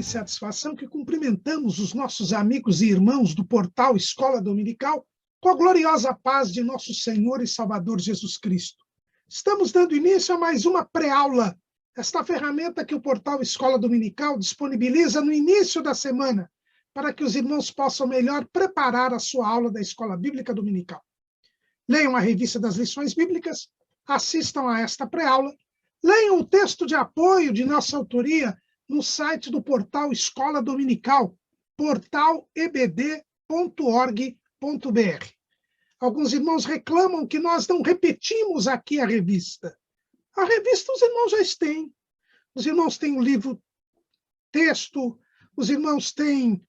satisfação que cumprimentamos os nossos amigos e irmãos do portal Escola Dominical com a gloriosa paz de nosso Senhor e Salvador Jesus Cristo. Estamos dando início a mais uma pré-aula, esta ferramenta que o portal Escola Dominical disponibiliza no início da semana, para que os irmãos possam melhor preparar a sua aula da Escola Bíblica Dominical. Leiam a revista das lições bíblicas, assistam a esta pré-aula, leiam o texto de apoio de nossa autoria no site do portal Escola Dominical, portalebd.org.br. Alguns irmãos reclamam que nós não repetimos aqui a revista. A revista os irmãos já têm. Os irmãos têm o livro texto, os irmãos têm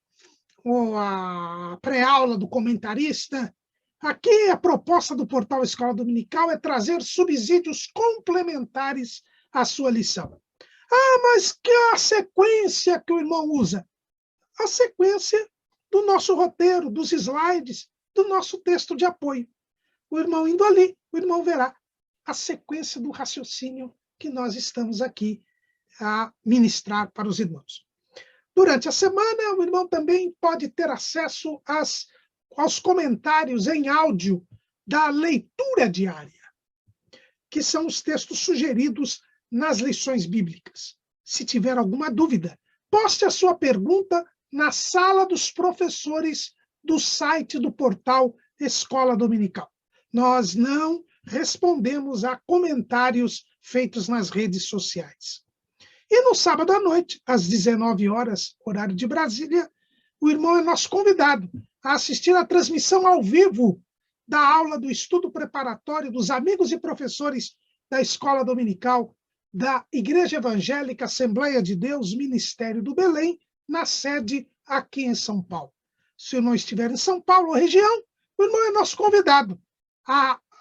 a pré-aula do comentarista. Aqui a proposta do portal Escola Dominical é trazer subsídios complementares à sua lição. Mas que a sequência que o irmão usa? A sequência do nosso roteiro, dos slides, do nosso texto de apoio. O irmão indo ali, o irmão verá a sequência do raciocínio que nós estamos aqui a ministrar para os irmãos. Durante a semana, o irmão também pode ter acesso aos comentários em áudio da leitura diária, que são os textos sugeridos nas lições bíblicas. Se tiver alguma dúvida, poste a sua pergunta na sala dos professores do site do portal Escola Dominical. Nós não respondemos a comentários feitos nas redes sociais. E no sábado à noite, às 19 horas, horário de Brasília, o irmão é nosso convidado a assistir à transmissão ao vivo da aula do estudo preparatório dos amigos e professores da Escola Dominical da Igreja Evangélica Assembleia de Deus, Ministério do Belém, na sede aqui em São Paulo. Se o irmão estiver em São Paulo ou região, o irmão é nosso convidado.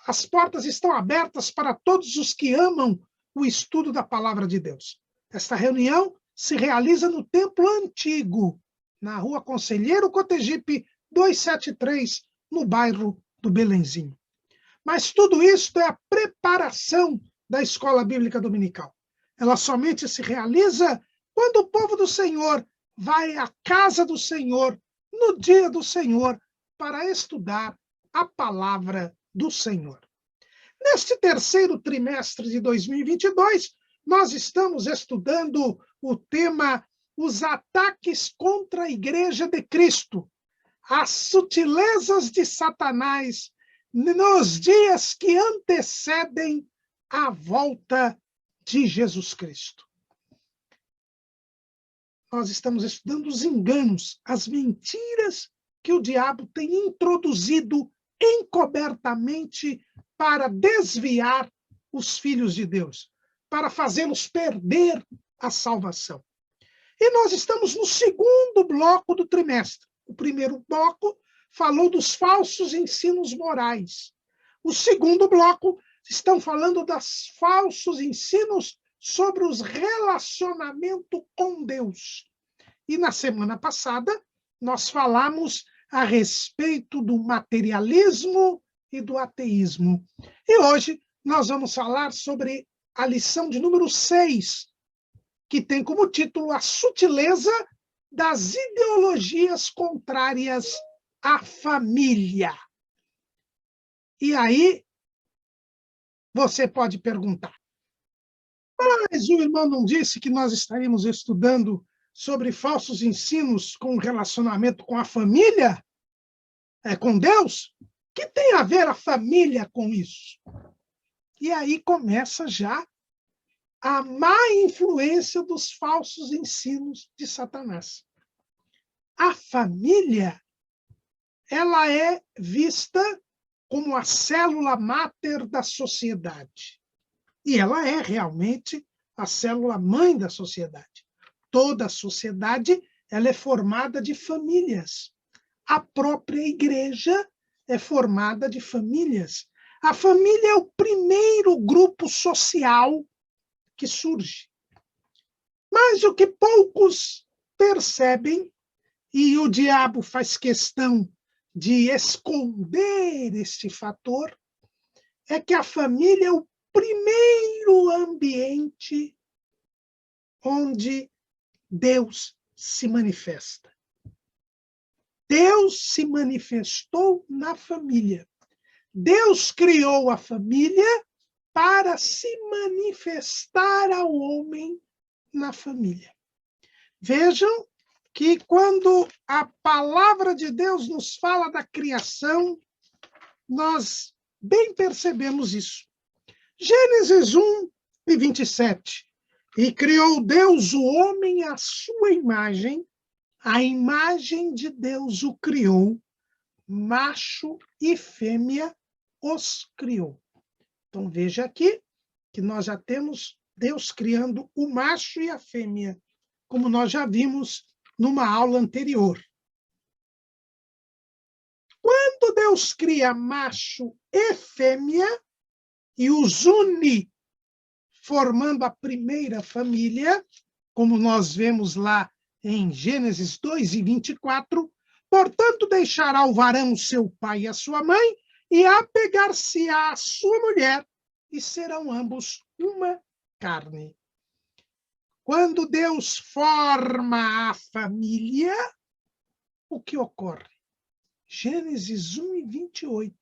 As portas estão abertas para todos os que amam o estudo da Palavra de Deus. Esta reunião se realiza no Templo Antigo, na Rua Conselheiro Cotegipe, 273, no bairro do Belenzinho. Mas tudo isso é a preparação da Escola Bíblica Dominical. Ela somente se realiza quando o povo do Senhor vai à casa do Senhor, no dia do Senhor, para estudar a palavra do Senhor. Neste terceiro trimestre de 2022, nós estamos estudando o tema Os ataques contra a Igreja de Cristo, as sutilezas de Satanás nos dias que antecedem a volta de Jesus Cristo. Nós estamos estudando os enganos, as mentiras que o diabo tem introduzido encobertamente para desviar os filhos de Deus, para fazê-los perder a salvação. E nós estamos no segundo bloco do trimestre. O primeiro bloco falou dos falsos ensinos morais. O segundo bloco estão falando dos falsos ensinos sobre os relacionamentos com Deus. E na semana passada, nós falamos a respeito do materialismo e do ateísmo. E hoje nós vamos falar sobre a lição de número 6, que tem como título A Sutileza das Ideologias Contrárias à Família. E aí, você pode perguntar, mas o irmão não disse que nós estaríamos estudando sobre falsos ensinos com relacionamento com a família? Com Deus? O que tem a ver a família com isso? E aí começa já a má influência dos falsos ensinos de Satanás. A família, ela é vista como a célula máter da sociedade. E ela é realmente a célula mãe da sociedade. Toda a sociedade, ela é formada de famílias. A própria igreja é formada de famílias. A família é o primeiro grupo social que surge. Mas o que poucos percebem, e o diabo faz questão de esconder este fator, é que a família é o primeiro ambiente onde Deus se manifesta. Deus se manifestou na família. Deus criou a família para se manifestar ao homem na família. Vejam que quando a palavra de Deus nos fala da criação, nós bem percebemos isso. Gênesis 1:27. E criou Deus o homem à sua imagem, a imagem de Deus o criou, macho e fêmea os criou. Então veja aqui que nós já temos Deus criando o macho e a fêmea, como nós já vimos numa aula anterior. Quando Deus cria macho e fêmea e os une formando a primeira família, como nós vemos lá em Gênesis 2:24, portanto deixará o varão seu pai e a sua mãe e apegar-se-á à sua mulher e serão ambos uma carne. Quando Deus forma a família, o que ocorre? Gênesis 1:28.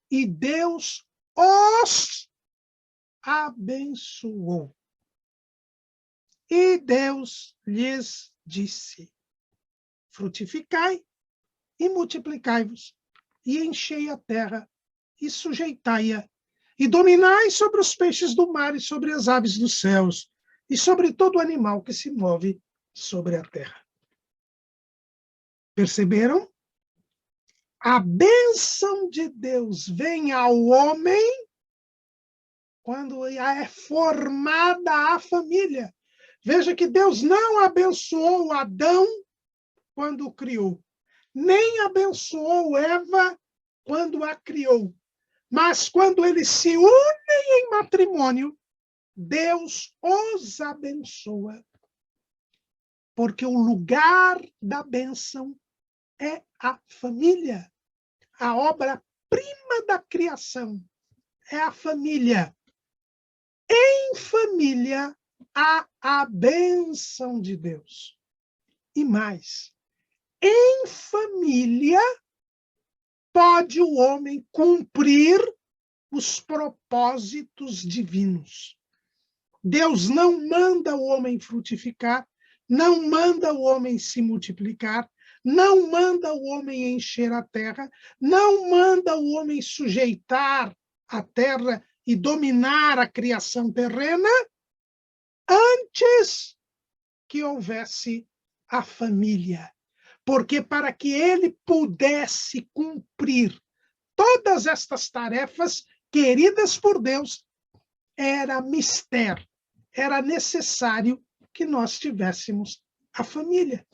E Deus os abençoou. E Deus lhes disse: frutificai e multiplicai-vos, e enchei a terra, e sujeitai-a, e dominai sobre os peixes do mar e sobre as aves dos céus, e sobre todo animal que se move sobre a terra. Perceberam? A bênção de Deus vem ao homem quando é formada a família. Veja que Deus não abençoou Adão quando o criou, nem abençoou Eva quando a criou. Mas quando eles se unem em matrimônio, Deus os abençoa. Porque o lugar da bênção é a família. A obra-prima da criação é a família. Em família há a bênção de Deus. E mais, em família pode o homem cumprir os propósitos divinos. Deus não manda o homem frutificar, não manda o homem se multiplicar, não manda o homem encher a terra, não manda o homem sujeitar a terra e dominar a criação terrena, antes que houvesse a família. Porque para que ele pudesse cumprir todas estas tarefas queridas por Deus, era mistério, era necessário que nós tivéssemos a família.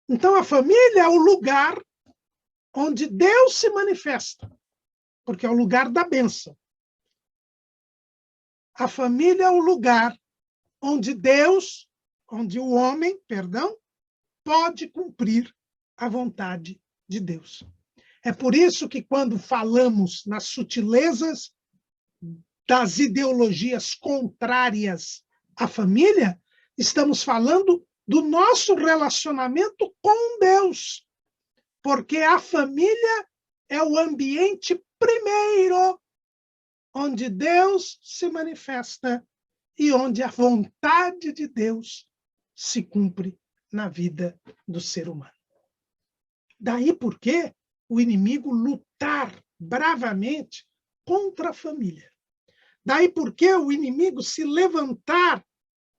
Então, a família é o lugar onde Deus se manifesta, porque é o lugar da bênção. A família é o lugar onde o homem, pode cumprir a vontade de Deus. É por isso que quando falamos nas sutilezas das ideologias contrárias à família, estamos falando do nosso relacionamento com Deus. Porque a família é o ambiente primeiro onde Deus se manifesta e onde a vontade de Deus se cumpre na vida do ser humano. Daí porque o inimigo lutar bravamente contra a família. Daí porque o inimigo se levantar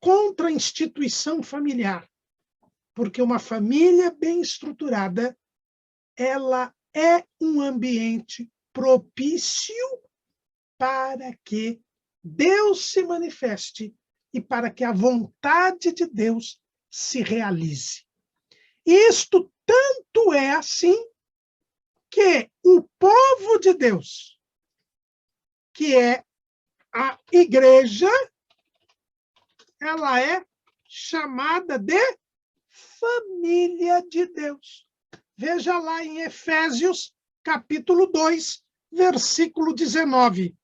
contra a instituição familiar. Porque uma família bem estruturada, ela é um ambiente propício para que Deus se manifeste e para que a vontade de Deus se realize. Isto tanto é assim que o povo de Deus, que é a igreja, ela é chamada de família de Deus. Veja lá em Efésios, capítulo 2, versículo 19.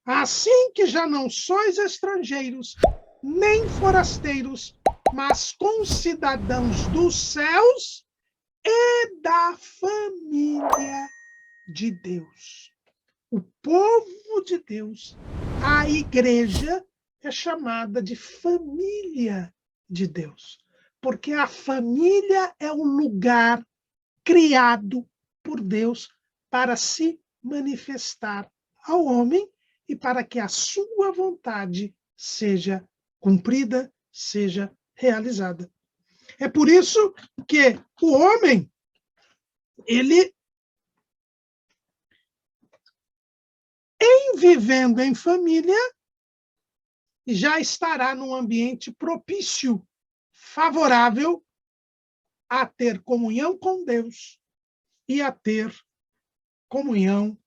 Assim que já não sois estrangeiros, nem forasteiros, mas concidadãos dos céus e da família de Deus. O povo de Deus, a igreja, é chamada de família de Deus, porque a família é o lugar criado por Deus para se manifestar ao homem e para que a sua vontade seja cumprida, seja realizada. É por isso que o homem, ele, em vivendo em família, já estará num ambiente propício, favorável a ter comunhão com Deus e a ter comunhão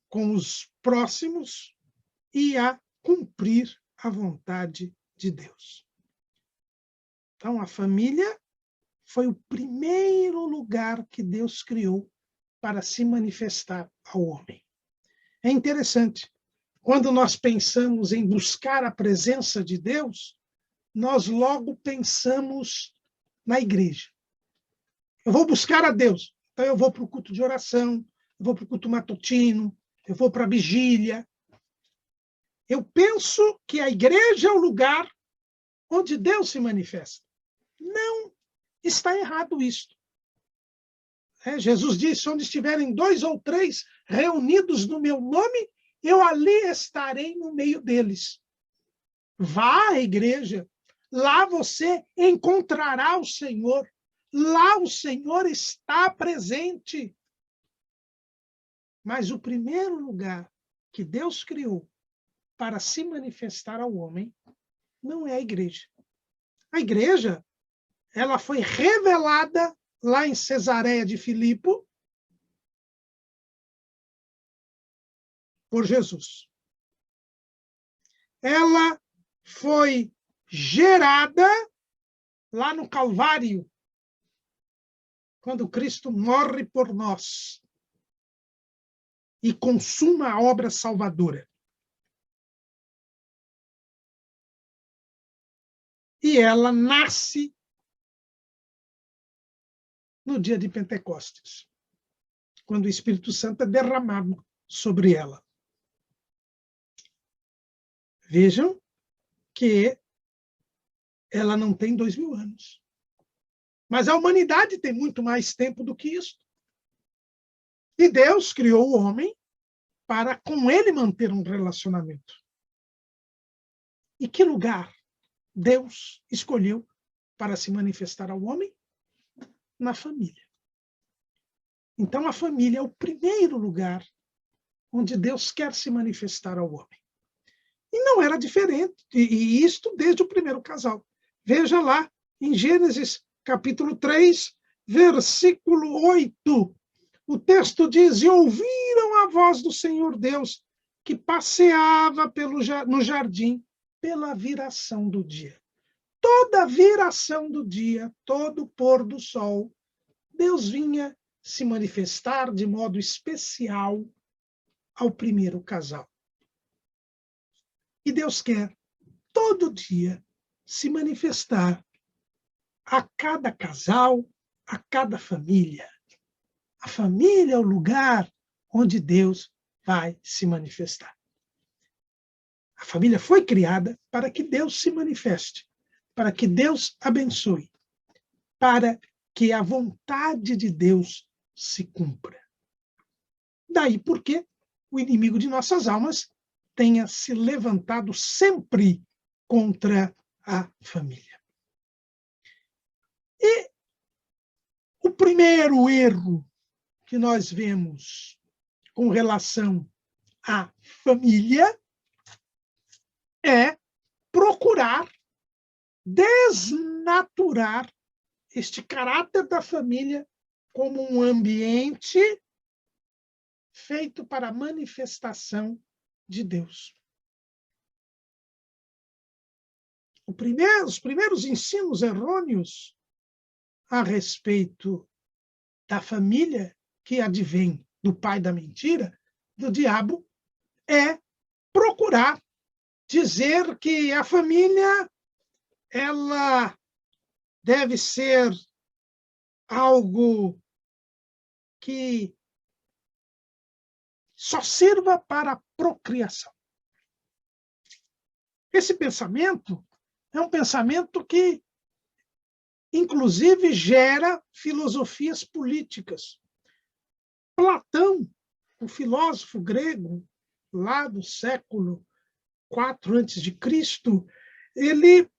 com os próximos e a cumprir a vontade de Deus. Então, a família foi o primeiro lugar que Deus criou para se manifestar ao homem. É interessante, quando nós pensamos em buscar a presença de Deus, nós logo pensamos na igreja. Eu vou buscar a Deus, então eu vou para o culto de oração, eu vou para o culto matutino, eu vou para a vigília. Eu penso que a igreja é o lugar onde Deus se manifesta. Não, está errado isto. Jesus disse, onde estiverem 2 ou 3 reunidos no meu nome, eu ali estarei no meio deles. Vá à igreja, lá você encontrará o Senhor, lá o Senhor está presente. Mas o primeiro lugar que Deus criou para se manifestar ao homem não é a igreja. A igreja, ela foi revelada lá em Cesareia de Filipe por Jesus. Ela foi gerada lá no Calvário, quando Cristo morre por nós e consuma a obra salvadora. E ela nasce no dia de Pentecostes, quando o Espírito Santo é derramado sobre ela. Vejam que ela não tem 2000 anos. Mas a humanidade tem muito mais tempo do que isso. E Deus criou o homem para com ele manter um relacionamento. E que lugar Deus escolheu para se manifestar ao homem? Na família. Então, a família é o primeiro lugar onde Deus quer se manifestar ao homem. E não era diferente, e isto desde o primeiro casal. Veja lá, em Gênesis, capítulo 3, versículo 8. O texto diz, e ouviram a voz do Senhor Deus, que passeava no jardim pela viração do dia. Toda viração do dia, todo pôr do sol, Deus vinha se manifestar de modo especial ao primeiro casal. E Deus quer, todo dia, se manifestar a cada casal, a cada família. A família é o lugar onde Deus vai se manifestar. A família foi criada para que Deus se manifeste, para que Deus abençoe, para que a vontade de Deus se cumpra. Daí porque o inimigo de nossas almas tenha se levantado sempre contra a família. E o primeiro erro que nós vemos com relação à família é procurar desnaturar este caráter da família como um ambiente feito para a manifestação de Deus. Os primeiros ensinos errôneos a respeito da família, que advém do pai da mentira, do diabo, é procurar dizer que a família ela deve ser algo que só sirva para a procriação. Esse pensamento é um pensamento que, inclusive, gera filosofias políticas. Platão, o filósofo grego, lá do século IV a.C., ele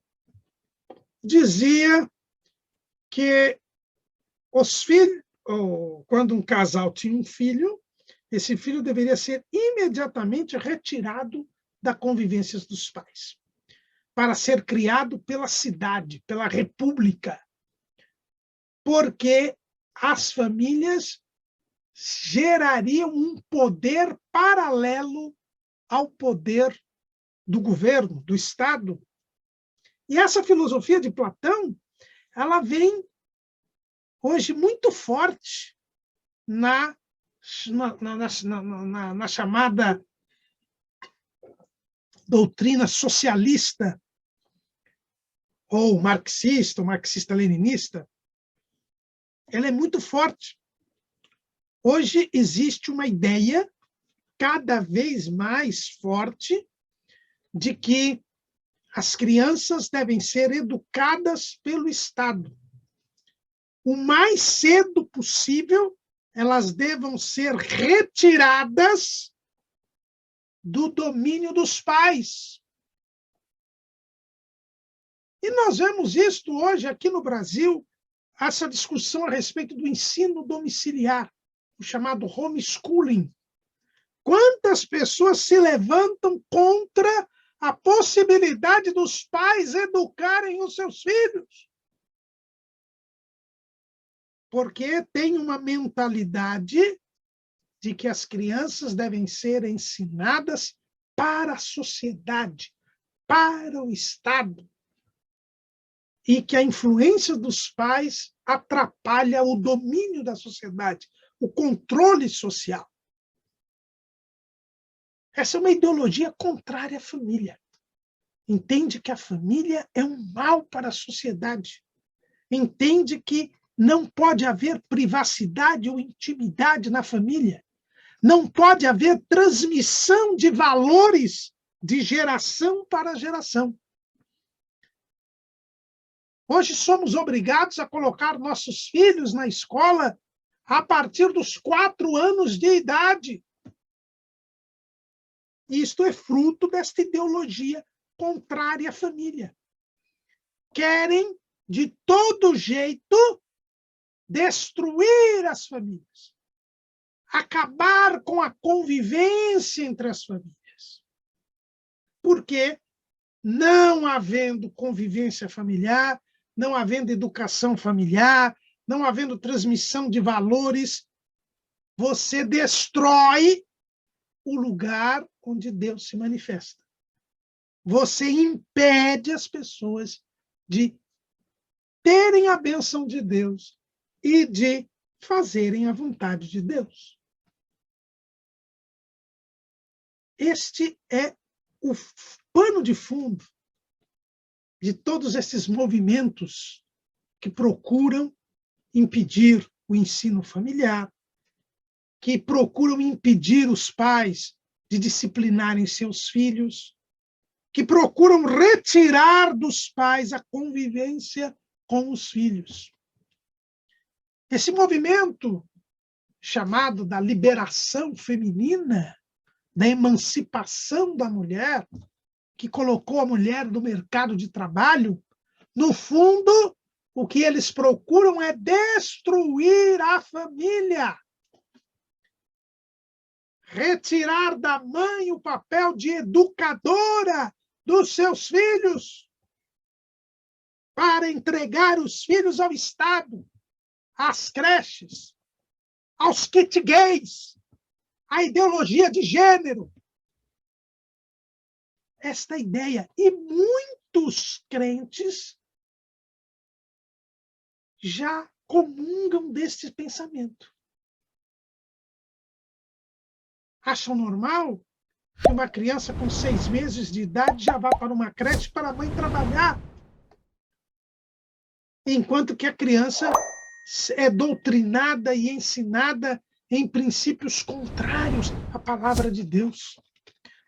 dizia que os filhos, quando um casal tinha um filho, esse filho deveria ser imediatamente retirado da convivência dos pais, para ser criado pela cidade, pela república, porque as famílias gerariam um poder paralelo ao poder do governo, do Estado. E essa filosofia de Platão, ela vem hoje muito forte na chamada doutrina socialista, ou marxista-leninista. Ela é muito forte. Hoje existe uma ideia cada vez mais forte de que as crianças devem ser educadas pelo Estado. O mais cedo possível, elas devam ser retiradas do domínio dos pais. E nós vemos isto hoje aqui no Brasil, essa discussão a respeito do ensino domiciliar, o chamado homeschooling. Quantas pessoas se levantam contra a possibilidade dos pais educarem os seus filhos? Porque tem uma mentalidade de que as crianças devem ser ensinadas para a sociedade, para o Estado, e que a influência dos pais atrapalha o domínio da sociedade, o controle social. Essa é uma ideologia contrária à família. Entende que a família é um mal para a sociedade. Entende que não pode haver privacidade ou intimidade na família. Não pode haver transmissão de valores de geração para geração. Hoje somos obrigados a colocar nossos filhos na escola a partir dos 4 anos de idade. Isto é fruto desta ideologia contrária à família. Querem, de todo jeito, destruir as famílias, acabar com a convivência entre as famílias. Porque, não havendo convivência familiar, não havendo educação familiar, não havendo transmissão de valores, você destrói o lugar onde Deus se manifesta. Você impede as pessoas de terem a bênção de Deus e de fazerem a vontade de Deus. Este é o pano de fundo de todos esses movimentos que procuram impedir o ensino familiar, que procuram impedir os pais de disciplinarem seus filhos, que procuram retirar dos pais a convivência com os filhos. Esse movimento chamado da liberação feminina, da emancipação da mulher, que colocou a mulher no mercado de trabalho, no fundo, o que eles procuram é destruir a família. Retirar da mãe o papel de educadora dos seus filhos, para entregar os filhos ao Estado, às creches, aos kit gays, à ideologia de gênero. Esta ideia. E muitos crentes já comungam desse pensamento. Acham normal que uma criança com 6 meses de idade já vá para uma creche para a mãe trabalhar. enquanto que a criança é doutrinada e ensinada em princípios contrários à palavra de Deus.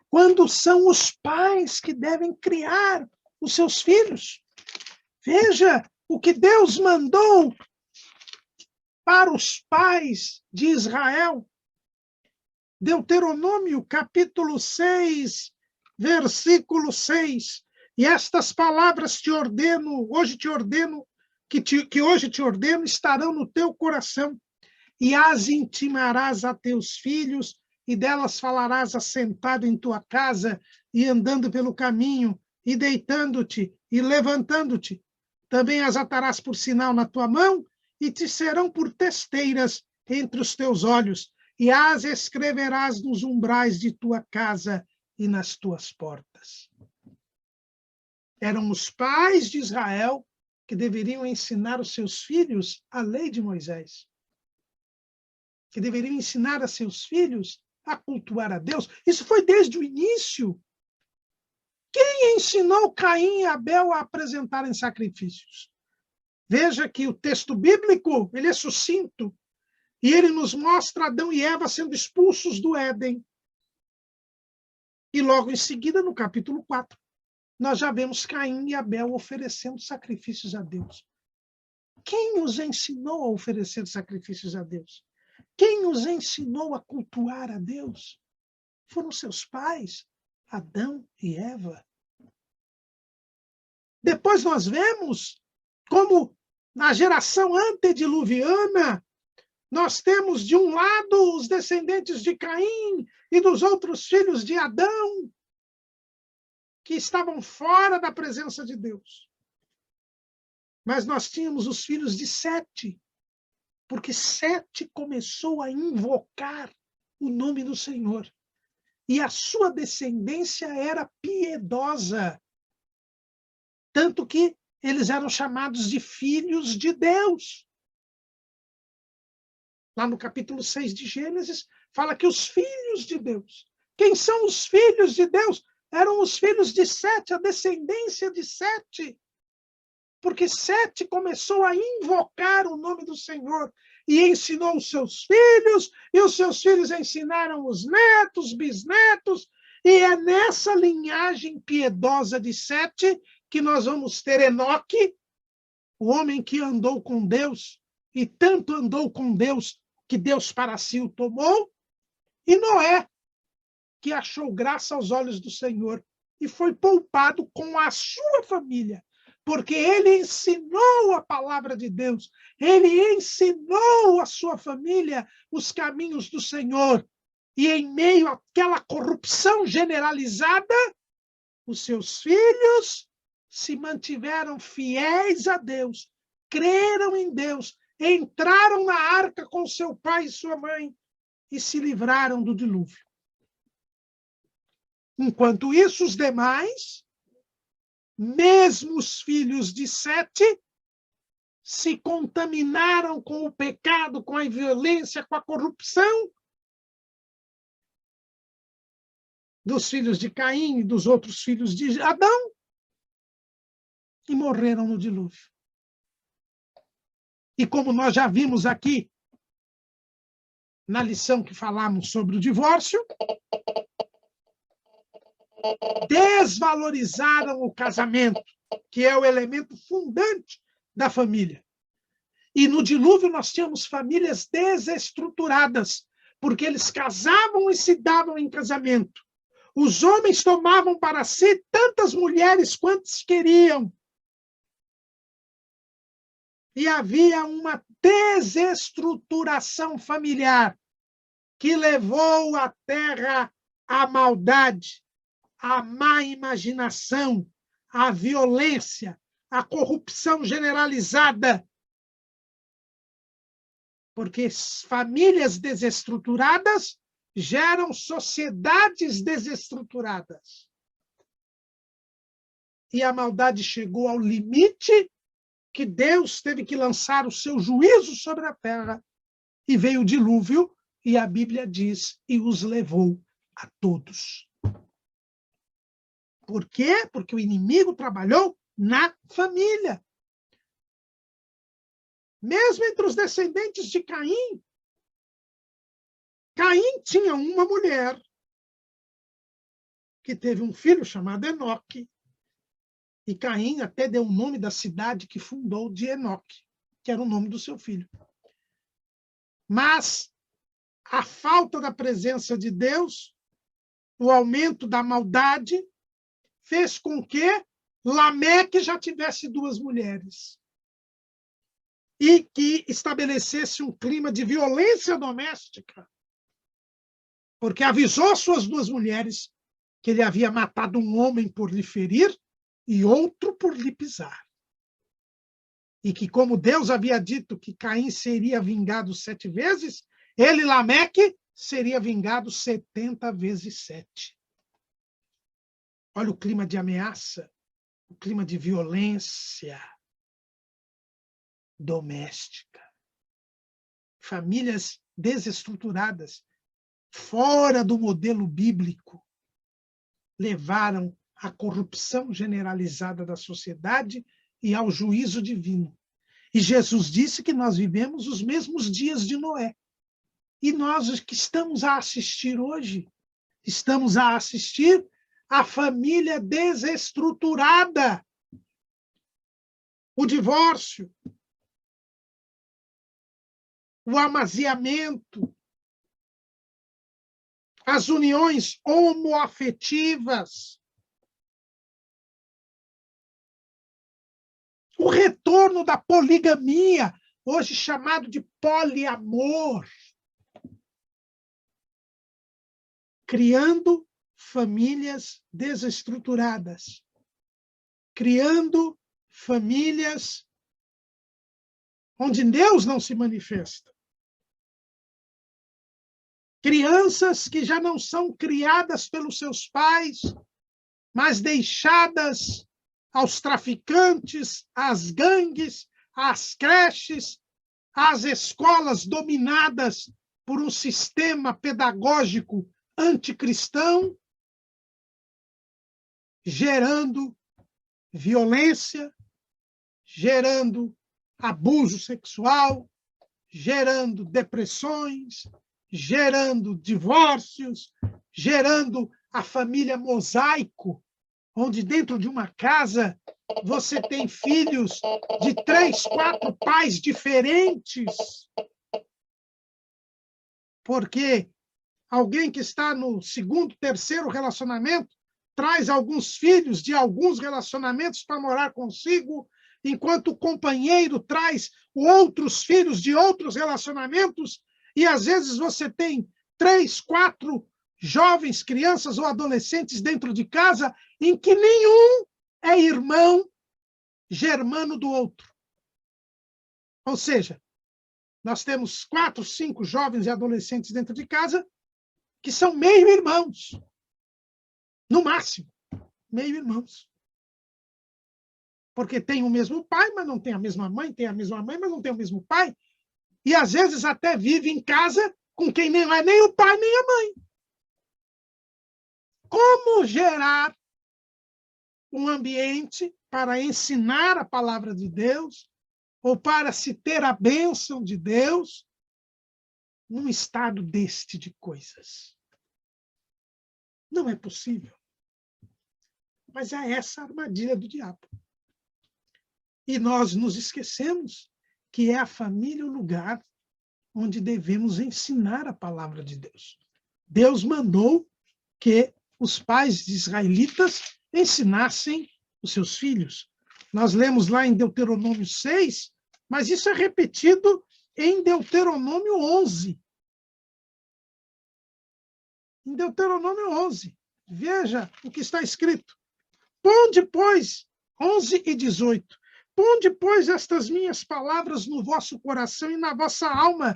Quando são os pais que devem criar os seus filhos. Veja o que Deus mandou para os pais de Israel. Deuteronômio, capítulo 6, versículo 6. E estas palavras que hoje te ordeno, estarão no teu coração, e as intimarás a teus filhos, e delas falarás assentado em tua casa, e andando pelo caminho, e deitando-te, e levantando-te. Também as atarás por sinal na tua mão, e te serão por testeiras entre os teus olhos, e as escreverás nos umbrais de tua casa e nas tuas portas. Eram os pais de Israel que deveriam ensinar os seus filhos a lei de Moisés, que deveriam ensinar a seus filhos a cultuar a Deus. Isso foi desde o início. Quem ensinou Caim e Abel a apresentarem sacrifícios? Veja que o texto bíblico ele é sucinto, e ele nos mostra Adão e Eva sendo expulsos do Éden. E logo em seguida, no capítulo 4, nós já vemos Caim e Abel oferecendo sacrifícios a Deus. Quem os ensinou a oferecer sacrifícios a Deus? Quem os ensinou a cultuar a Deus? Foram seus pais, Adão e Eva. Depois nós vemos como, na geração antediluviana, nós temos, de um lado, os descendentes de Caim e dos outros filhos de Adão, que estavam fora da presença de Deus. Mas nós tínhamos os filhos de Sete, porque Sete começou a invocar o nome do Senhor. E a sua descendência era piedosa. Tanto que eles eram chamados de filhos de Deus. Lá no capítulo 6 de Gênesis, fala que os filhos de Deus. Quem são os filhos de Deus? Eram os filhos de Sete, a descendência de Sete. Porque Sete começou a invocar o nome do Senhor e ensinou os seus filhos, e os seus filhos ensinaram os netos, bisnetos, e é nessa linhagem piedosa de Sete que nós vamos ter Enoque, o homem que andou com Deus, e tanto andou com Deus que Deus para si o tomou, e Noé, que achou graça aos olhos do Senhor e foi poupado com a sua família, porque ele ensinou a palavra de Deus, ele ensinou a sua família os caminhos do Senhor, e em meio àquela corrupção generalizada, os seus filhos se mantiveram fiéis a Deus, creram em Deus, entraram na arca com seu pai e sua mãe e se livraram do dilúvio. Enquanto isso, os demais, mesmo os filhos de Sete, se contaminaram com o pecado, com a violência, com a corrupção dos filhos de Caim e dos outros filhos de Adão e morreram no dilúvio. E como nós já vimos aqui na lição que falamos sobre o divórcio, desvalorizaram o casamento, que é o elemento fundante da família. E no dilúvio nós tínhamos famílias desestruturadas, porque eles casavam e se davam em casamento. Os homens tomavam para si tantas mulheres quantas queriam. E havia uma desestruturação familiar que levou a terra à maldade, à má imaginação, à violência, à corrupção generalizada. Porque famílias desestruturadas geram sociedades desestruturadas. E a maldade chegou ao limite que Deus teve que lançar o seu juízo sobre a terra, e veio o dilúvio, e a Bíblia diz, e os levou a todos. Por quê? Porque o inimigo trabalhou na família. Mesmo entre os descendentes de Caim, Caim tinha uma mulher que teve um filho chamado Enoque, e Caim até deu o nome da cidade que fundou de Enoque, que era o nome do seu filho. Mas a falta da presença de Deus, o aumento da maldade, fez com que Lameque já tivesse duas mulheres e que estabelecesse um clima de violência doméstica, porque avisou suas duas mulheres que ele havia matado um homem por lhe ferir e outro por lhe pisar. E que, como Deus havia dito que Caim seria vingado 7 vezes, ele, Lameque, seria vingado 70 vezes 7. Olha o clima de ameaça, o clima de violência doméstica. Famílias desestruturadas, fora do modelo bíblico, levaram à corrupção generalizada da sociedade e ao juízo divino. E Jesus disse que nós vivemos os mesmos dias de Noé. E nós que estamos a assistir hoje, estamos a assistir a família desestruturada, o divórcio, o amaziamento, as uniões homoafetivas, o retorno da poligamia, hoje chamado de poliamor, criando famílias desestruturadas, criando famílias onde Deus não se manifesta. Crianças que já não são criadas pelos seus pais, mas deixadas aos traficantes, às gangues, às creches, às escolas dominadas por um sistema pedagógico anticristão, gerando violência, gerando abuso sexual, gerando depressões, gerando divórcios, gerando a família mosaico, onde dentro de uma casa você tem filhos de 3, 4 pais diferentes. Porque alguém que está no 2º, 3º relacionamento traz alguns filhos de alguns relacionamentos para morar consigo, enquanto o companheiro traz outros filhos de outros relacionamentos, e às vezes você tem 3, 4 jovens, crianças ou adolescentes dentro de casa em que nenhum é irmão germano do outro. Ou seja, nós temos 4, 5 jovens e adolescentes dentro de casa que são meio-irmãos. No máximo, meio-irmãos. Porque tem o mesmo pai, mas não tem a mesma mãe, tem a mesma mãe, mas não tem o mesmo pai. E, às vezes, até vive em casa com quem não é nem o pai nem a mãe. Como gerar um ambiente para ensinar a palavra de Deus ou para se ter a bênção de Deus num estado deste de coisas? Não é possível. Mas é essa a armadilha do diabo. E nós nos esquecemos que é a família o lugar onde devemos ensinar a palavra de Deus. Deus mandou que os pais israelitas ensinassem os seus filhos. Nós lemos lá em Deuteronômio 6, mas isso é repetido em Deuteronômio 11. Em Deuteronômio 11, veja o que está escrito. Ponde, pois, 11 e 18, ponde, pois, estas minhas palavras no vosso coração e na vossa alma,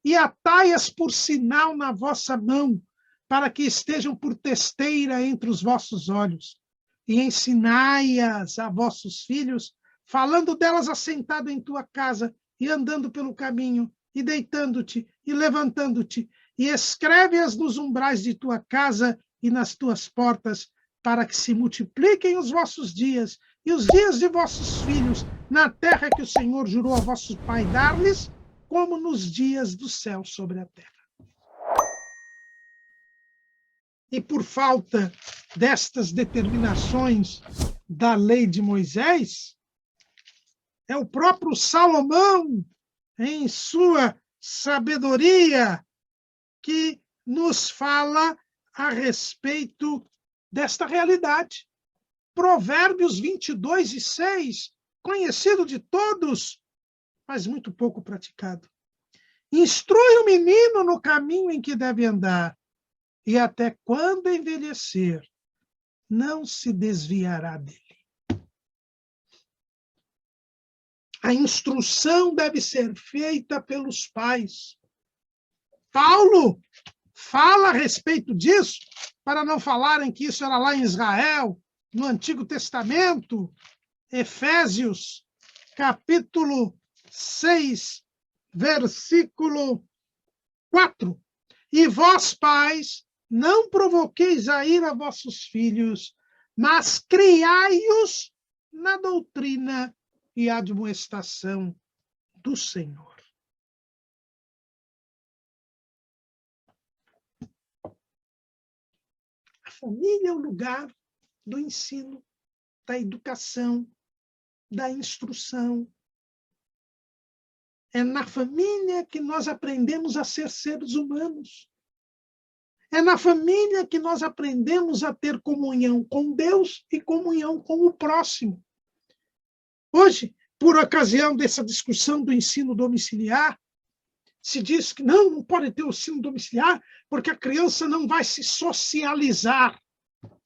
e atai-as por sinal na vossa mão, para que estejam por testeira entre os vossos olhos, e ensinai-as a vossos filhos, falando delas assentado em tua casa, e andando pelo caminho, e deitando-te, e levantando-te, e escreve-as nos umbrais de tua casa e nas tuas portas, para que se multipliquem os vossos dias, e os dias de vossos filhos, na terra que o Senhor jurou a vossos pais dar-lhes, como nos dias do céu sobre a terra. E por falta destas determinações da lei de Moisés, é o próprio Salomão, em sua sabedoria, que nos fala a respeito desta realidade. Provérbios 22:6, conhecido de todos, mas muito pouco praticado. Instrui o menino no caminho em que deve andar, e até quando envelhecer, não se desviará dele. A instrução deve ser feita pelos pais. Paulo fala a respeito disso, para não falarem que isso era lá em Israel, no Antigo Testamento, Efésios, capítulo 6, versículo 4. E vós, pais, não provoqueis a ira vossos filhos, mas criai-os na doutrina e admoestação do Senhor. A família é o lugar do ensino, da educação, da instrução. É na família que nós aprendemos a ser seres humanos. É na família que nós aprendemos a ter comunhão com Deus e comunhão com o próximo. Hoje, por ocasião dessa discussão do ensino domiciliar, se diz que não pode ter o ensino domiciliar porque a criança não vai se socializar.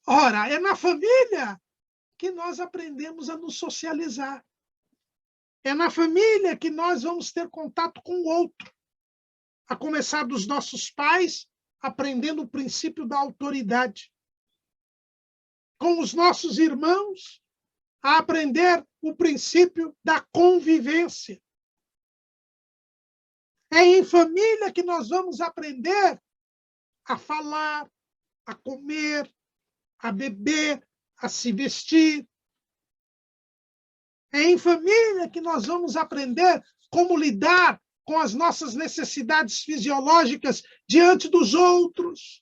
Ora, é na família que nós aprendemos a nos socializar. É na família que nós vamos ter contato com o outro. A começar dos nossos pais, aprendendo o princípio da autoridade. Com os nossos irmãos, a aprender o princípio da convivência. É em família que nós vamos aprender a falar, a comer, a beber, a se vestir. É em família que nós vamos aprender como lidar com as nossas necessidades fisiológicas diante dos outros.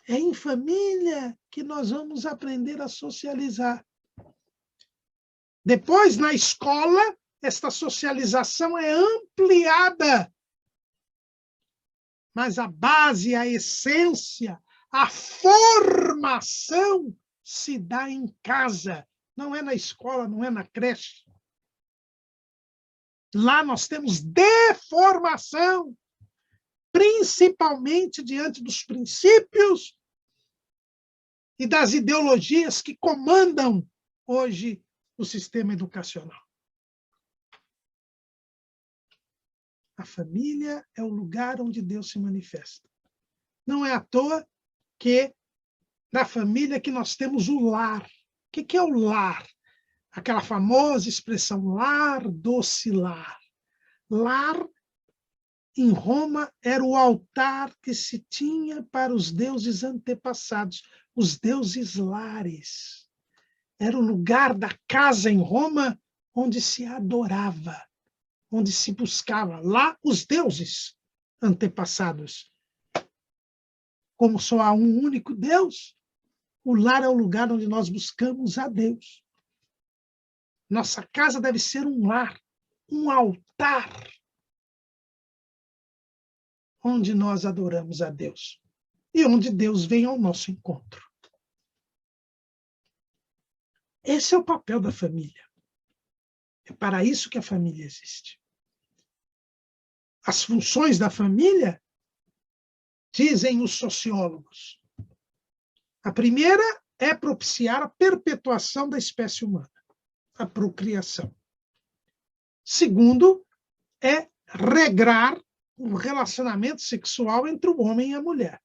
É em família que nós vamos aprender a socializar. Depois, na escola, esta socialização é ampliada. Mas a base, a essência, a formação se dá em casa. Não é na escola, não é na creche. Lá nós temos deformação, principalmente diante dos princípios e das ideologias que comandam hoje o sistema educacional. A família é o lugar onde Deus se manifesta. Não é à toa que na família que nós temos o lar. O que é o lar? Aquela famosa expressão lar, doce lar. Lar, em Roma, era o altar que se tinha para os deuses antepassados, os deuses lares. Era o lugar da casa em Roma onde se adorava, onde se buscava lá os deuses antepassados. Como só há um único Deus, o lar é o lugar onde nós buscamos a Deus. Nossa casa deve ser um lar, um altar, onde nós adoramos a Deus e onde Deus vem ao nosso encontro. Esse é o papel da família. É para isso que a família existe. As funções da família, dizem os sociólogos. A primeira é propiciar a perpetuação da espécie humana, a procriação. Segundo, é regrar o relacionamento sexual entre o homem e a mulher.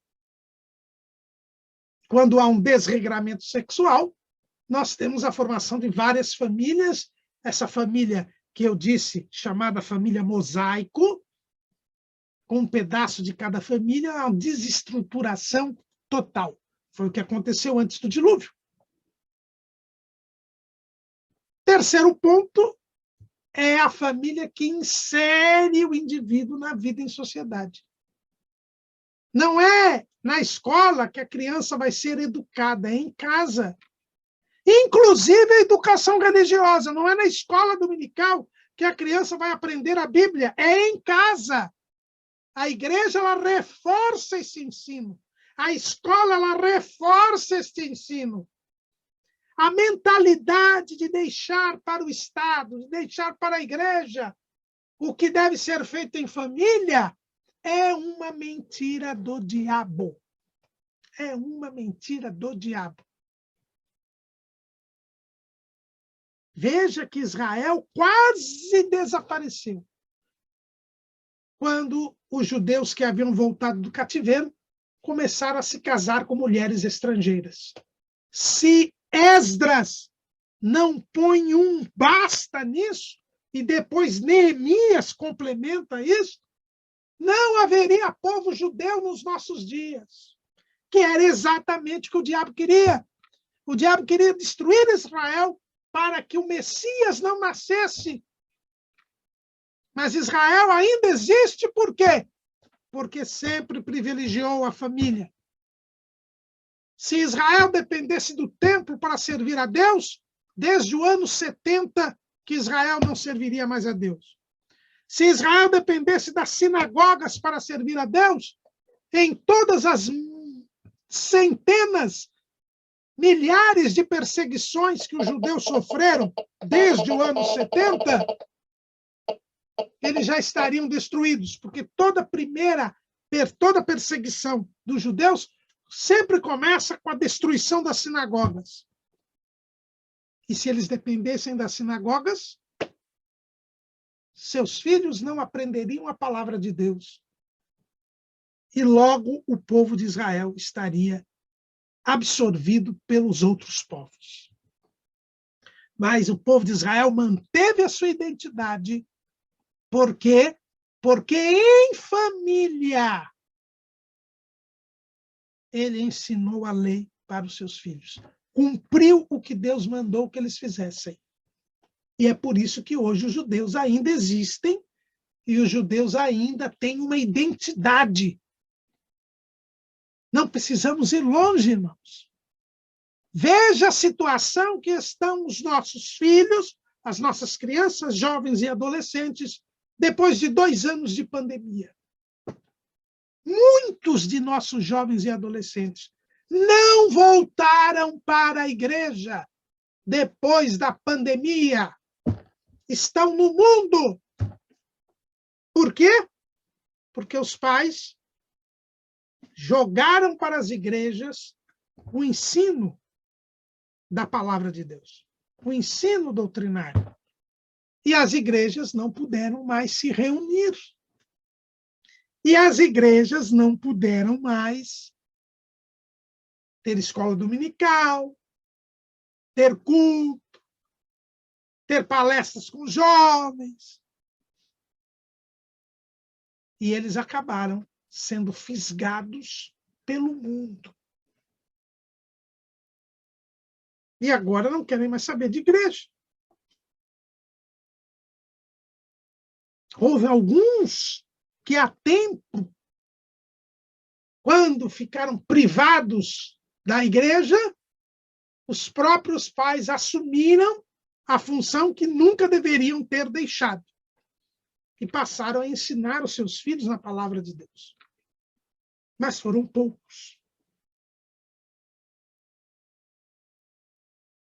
Quando há um desregramento sexual, nós temos a formação de várias famílias. Essa família que eu disse, chamada família mosaico, com um pedaço de cada família, a desestruturação total. Foi o que aconteceu antes do dilúvio. Terceiro ponto é a família que insere o indivíduo na vida em sociedade. Não é na escola que a criança vai ser educada, é em casa. Inclusive a educação religiosa, não é na escola dominical que a criança vai aprender a Bíblia, é em casa. A igreja ela reforça esse ensino. A escola ela reforça esse ensino. A mentalidade de deixar para o Estado, de deixar para a igreja o que deve ser feito em família é uma mentira do diabo. É uma mentira do diabo. Veja que Israel quase desapareceu quando os judeus que haviam voltado do cativeiro começaram a se casar com mulheres estrangeiras. Se Esdras não põe um basta nisso, e depois Neemias complementa isso, não haveria povo judeu nos nossos dias, que era exatamente o que o diabo queria. O diabo queria destruir Israel para que o Messias não nascesse. Mas Israel ainda existe por quê? Porque sempre privilegiou a família. Se Israel dependesse do templo para servir a Deus, desde o ano 70 que Israel não serviria mais a Deus. Se Israel dependesse das sinagogas para servir a Deus, em todas as centenas, milhares de perseguições que os judeus sofreram desde o ano 70, eles já estariam destruídos, porque toda perseguição dos judeus sempre começa com a destruição das sinagogas. E se eles dependessem das sinagogas, seus filhos não aprenderiam a palavra de Deus. E logo o povo de Israel estaria absorvido pelos outros povos. Mas o povo de Israel manteve a sua identidade. Por quê? Porque em família ele ensinou a lei para os seus filhos. Cumpriu o que Deus mandou que eles fizessem. E é por isso que hoje os judeus ainda existem e os judeus ainda têm uma identidade. Não precisamos ir longe, irmãos. Veja a situação que estão os nossos filhos, as nossas crianças, jovens e adolescentes, depois de 2 anos de pandemia. Muitos de nossos jovens e adolescentes não voltaram para a igreja depois da pandemia. Estão no mundo. Por quê? Porque os pais jogaram para as igrejas o ensino da palavra de Deus, o ensino doutrinário. E as igrejas não puderam mais se reunir. E as igrejas não puderam mais ter escola dominical, ter culto, ter palestras com jovens. E eles acabaram sendo fisgados pelo mundo. E agora não querem mais saber de igreja. Houve alguns que há tempo, quando ficaram privados da igreja, os próprios pais assumiram a função que nunca deveriam ter deixado. E passaram a ensinar os seus filhos na palavra de Deus. Mas foram poucos.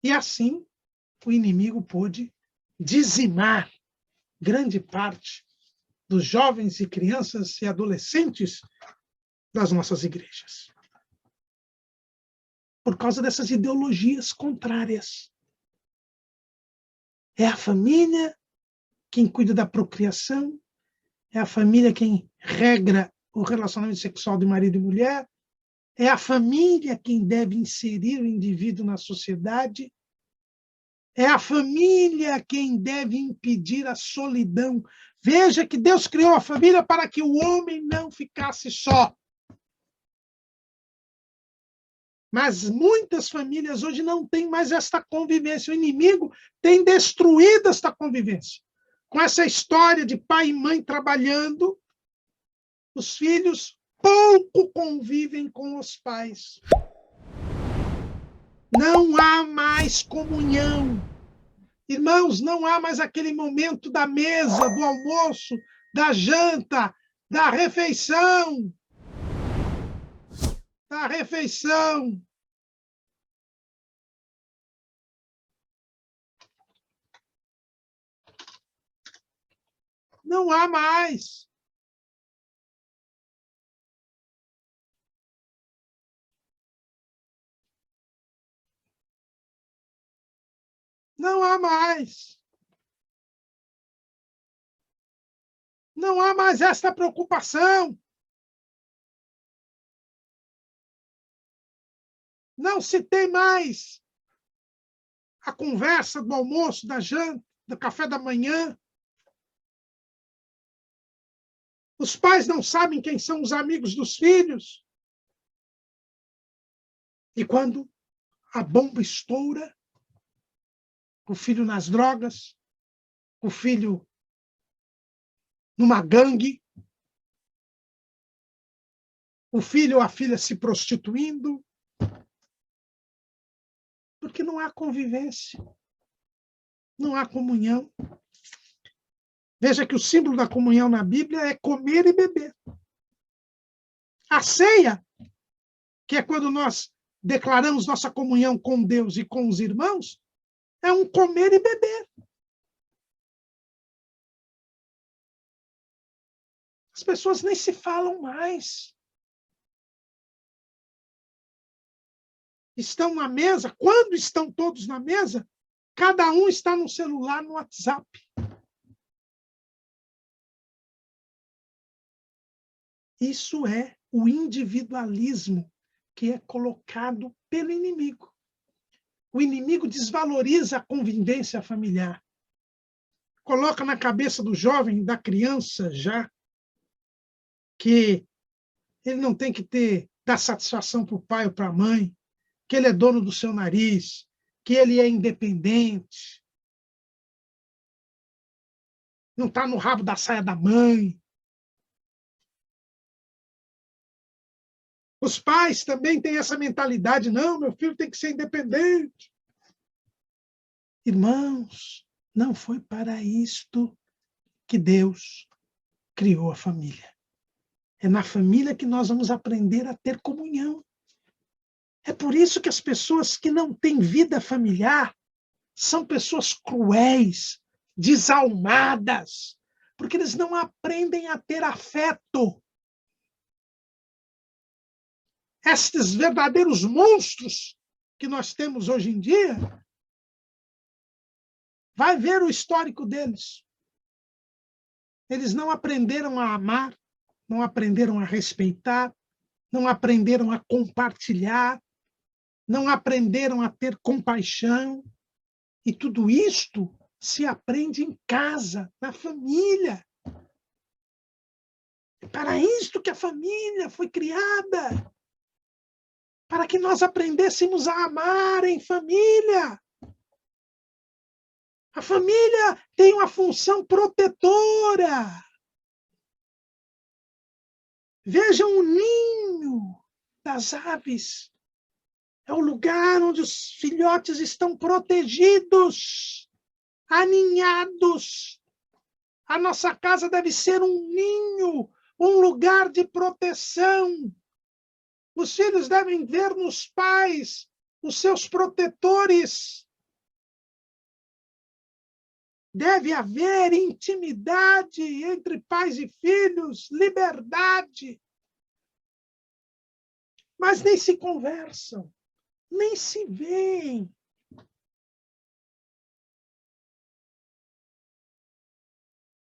E assim, o inimigo pôde dizimar grande parte dos jovens e crianças e adolescentes das nossas igrejas. Por causa dessas ideologias contrárias. É a família quem cuida da procriação, é a família quem regra o relacionamento sexual de marido e mulher, é a família quem deve inserir o indivíduo na sociedade, é a família quem deve impedir a solidão. Veja que Deus criou a família para que o homem não ficasse só. Mas muitas famílias hoje não têm mais esta convivência. O inimigo tem destruído esta convivência. Com essa história de pai e mãe trabalhando, os filhos pouco convivem com os pais. Não há mais comunhão. Irmãos, não há mais aquele momento da mesa, do almoço, da janta, da refeição. Da refeição. Não há mais. Não há mais. Não há mais esta preocupação. Não se tem mais a conversa do almoço, da janta, do café da manhã. Os pais não sabem quem são os amigos dos filhos. E quando a bomba estoura, o filho nas drogas, o filho numa gangue, o filho ou a filha se prostituindo, porque não há convivência, não há comunhão. Veja que o símbolo da comunhão na Bíblia é comer e beber. A ceia, que é quando nós declaramos nossa comunhão com Deus e com os irmãos, é um comer e beber. As pessoas nem se falam mais. Estão na mesa, quando estão todos na mesa, cada um está no celular, no WhatsApp. Isso é o individualismo que é colocado pelo inimigo. O inimigo desvaloriza a convivência familiar. Coloca na cabeça do jovem, da criança já, que ele não tem que dar satisfação para o pai ou para a mãe, que ele é dono do seu nariz, que ele é independente, não está no rabo da saia da mãe. Os pais também têm essa mentalidade, não, meu filho tem que ser independente. Irmãos, não foi para isto que Deus criou a família. É na família que nós vamos aprender a ter comunhão. É por isso que as pessoas que não têm vida familiar são pessoas cruéis, desalmadas, porque eles não aprendem a ter afeto. Estes verdadeiros monstros que nós temos hoje em dia, vai ver o histórico deles. Eles não aprenderam a amar, não aprenderam a respeitar, não aprenderam a compartilhar, não aprenderam a ter compaixão. E tudo isto se aprende em casa, na família. É para isto que a família foi criada. Para que nós aprendêssemos a amar em família. A família tem uma função protetora. Vejam o ninho das aves. É o lugar onde os filhotes estão protegidos, aninhados. A nossa casa deve ser um ninho, um lugar de proteção. Os filhos devem ver nos pais os seus protetores. Deve haver intimidade entre pais e filhos, liberdade. Mas nem se conversam, nem se veem.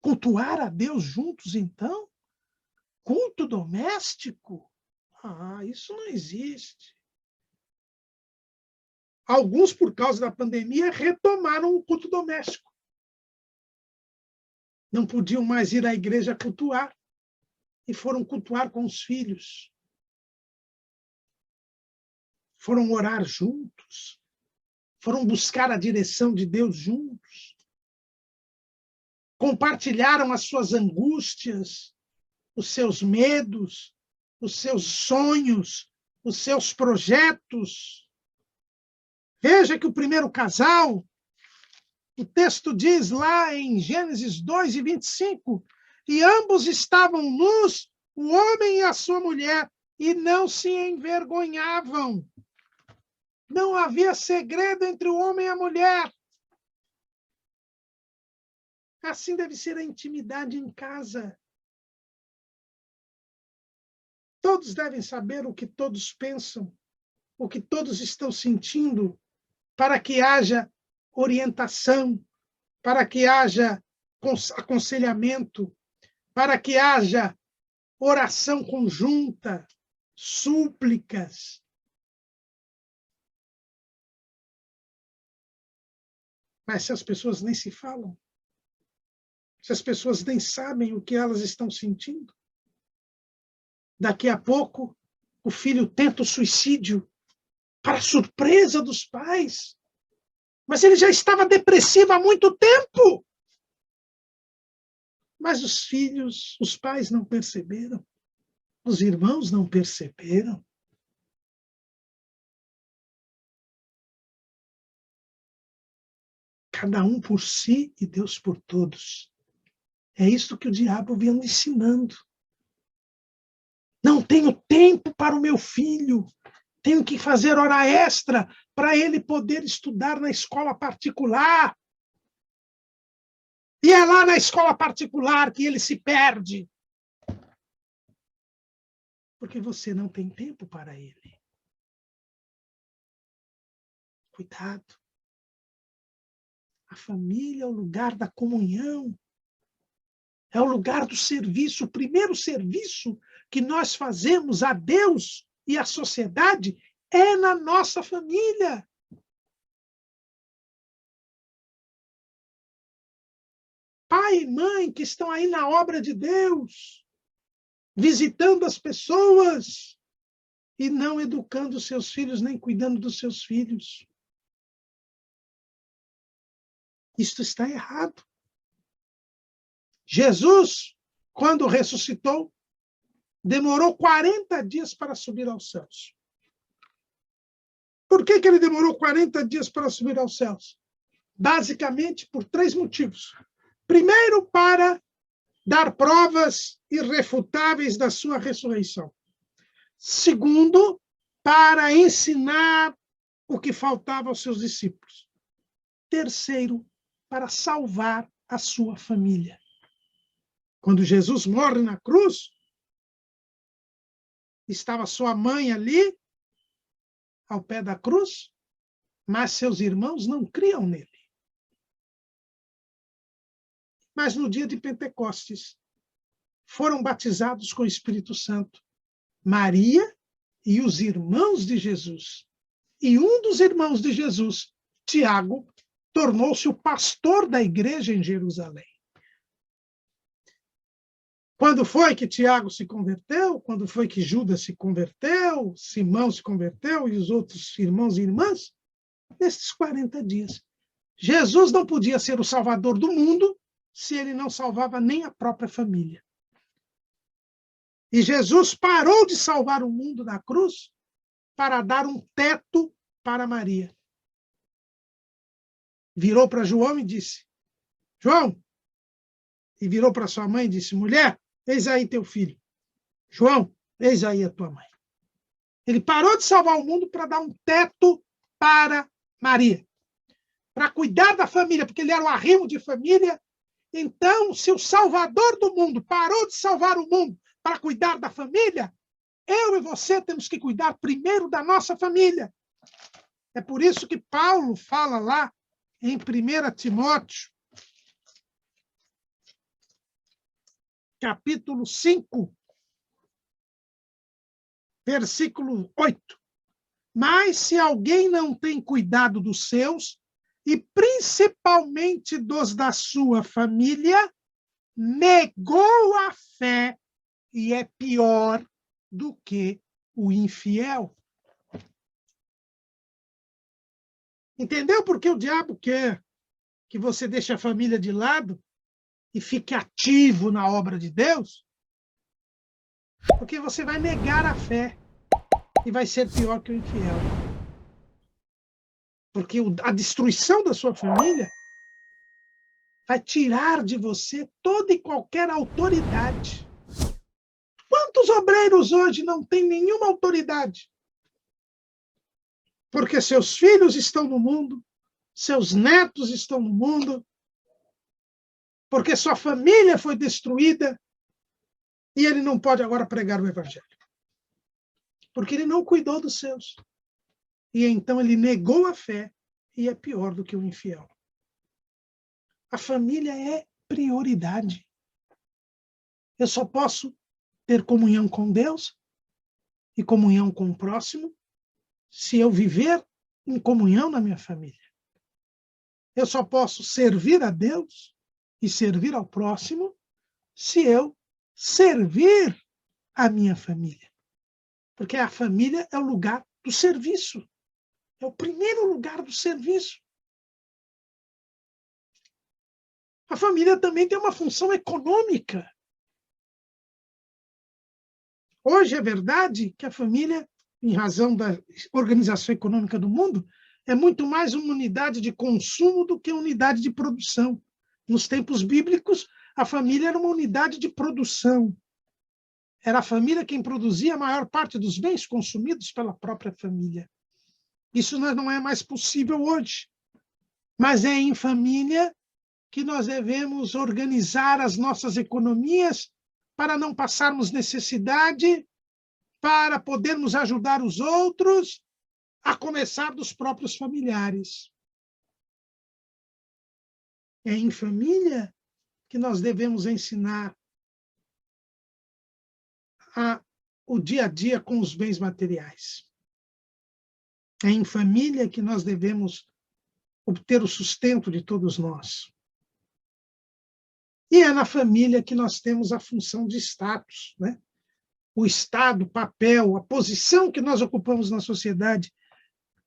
Cultuar a Deus juntos, então? Culto doméstico? Isso não existe. Alguns, por causa da pandemia, retomaram o culto doméstico. Não podiam mais ir à igreja cultuar e foram cultuar com os filhos. foram orar juntos, foram buscar a direção de Deus juntos, compartilharam as suas angústias, os seus medos, os seus sonhos, os seus projetos. Veja que o primeiro casal, o texto diz lá em Gênesis 2:25, e ambos estavam nus, o homem e a sua mulher, e não se envergonhavam. Não havia segredo entre o homem e a mulher. Assim deve ser a intimidade em casa. Todos devem saber o que todos pensam, o que todos estão sentindo, para que haja orientação, para que haja aconselhamento, para que haja oração conjunta, súplicas. Mas se as pessoas nem se falam, se as pessoas nem sabem o que elas estão sentindo, daqui a pouco o filho tenta o suicídio, para surpresa dos pais. Mas ele já estava depressivo há muito tempo. Mas os pais não perceberam. Os irmãos não perceberam. Cada um por si e Deus por todos. É isso que o diabo vem ensinando. Não tenho tempo para o meu filho. Tenho que fazer hora extra para ele poder estudar na escola particular. E é lá na escola particular que ele se perde. Porque você não tem tempo para ele. Cuidado. A família é o lugar da comunhão. É o lugar do serviço. O primeiro serviço que nós fazemos a Deus e à sociedade é na nossa família. Pai e mãe que estão aí na obra de Deus, visitando as pessoas e não educando os seus filhos, nem cuidando dos seus filhos. Isto está errado. Jesus, quando ressuscitou, demorou 40 dias para subir aos céus. Por que ele demorou 40 dias para subir aos céus? Basicamente por 3 motivos. Primeiro, para dar provas irrefutáveis da sua ressurreição. Segundo, para ensinar o que faltava aos seus discípulos. Terceiro, para salvar a sua família. Quando Jesus morre na cruz, estava sua mãe ali, ao pé da cruz, mas seus irmãos não criam nele. Mas no dia de Pentecostes, foram batizados com o Espírito Santo Maria e os irmãos de Jesus. E um dos irmãos de Jesus, Tiago, tornou-se o pastor da igreja em Jerusalém. Quando foi que Tiago se converteu? Quando foi que Judas se converteu? Simão se converteu e os outros irmãos e irmãs? Nesses 40 dias. Jesus não podia ser o salvador do mundo se ele não salvava nem a própria família. E Jesus parou de salvar o mundo na cruz para dar um teto para Maria. Virou para João e disse, João, e virou para sua mãe e disse, mulher, eis aí teu filho. João, eis aí a tua mãe. Ele parou de salvar o mundo para dar um teto para Maria, para cuidar da família, porque ele era o arrimo de família. Então, se o Salvador do mundo parou de salvar o mundo para cuidar da família, eu e você temos que cuidar primeiro da nossa família. É por isso que Paulo fala lá em 1 Timóteo, capítulo 5, versículo 8. Mas se alguém não tem cuidado dos seus, e principalmente dos da sua família, negou a fé e é pior do que o infiel. Entendeu por que o diabo quer que você deixe a família de lado e fique ativo na obra de Deus? Porque você vai negar a fé e vai ser pior que o infiel. Porque a destruição da sua família vai tirar de você toda e qualquer autoridade. Quantos obreiros hoje não têm nenhuma autoridade? Porque seus filhos estão no mundo, seus netos estão no mundo, porque sua família foi destruída e ele não pode agora pregar o evangelho. Porque ele não cuidou dos seus. E então ele negou a fé e é pior do que o infiel. A família é prioridade. Eu só posso ter comunhão com Deus e comunhão com o próximo se eu viver em comunhão na minha família. Eu só posso servir a Deus e servir ao próximo se eu servir a minha família. Porque a família é o lugar do serviço. É o primeiro lugar do serviço. A família também tem uma função econômica. Hoje é verdade que a família, em razão da organização econômica do mundo, é muito mais uma unidade de consumo do que unidade de produção. Nos tempos bíblicos, a família era uma unidade de produção. Era a família quem produzia a maior parte dos bens consumidos pela própria família. Isso não é mais possível hoje. Mas é em família que nós devemos organizar as nossas economias para não passarmos necessidade, para podermos ajudar os outros, a começar dos próprios familiares. É em família que nós devemos ensinar o dia a dia com os bens materiais. É em família que nós devemos obter o sustento de todos nós. E é na família que nós temos a função de status, né? O estado, o papel, a posição que nós ocupamos na sociedade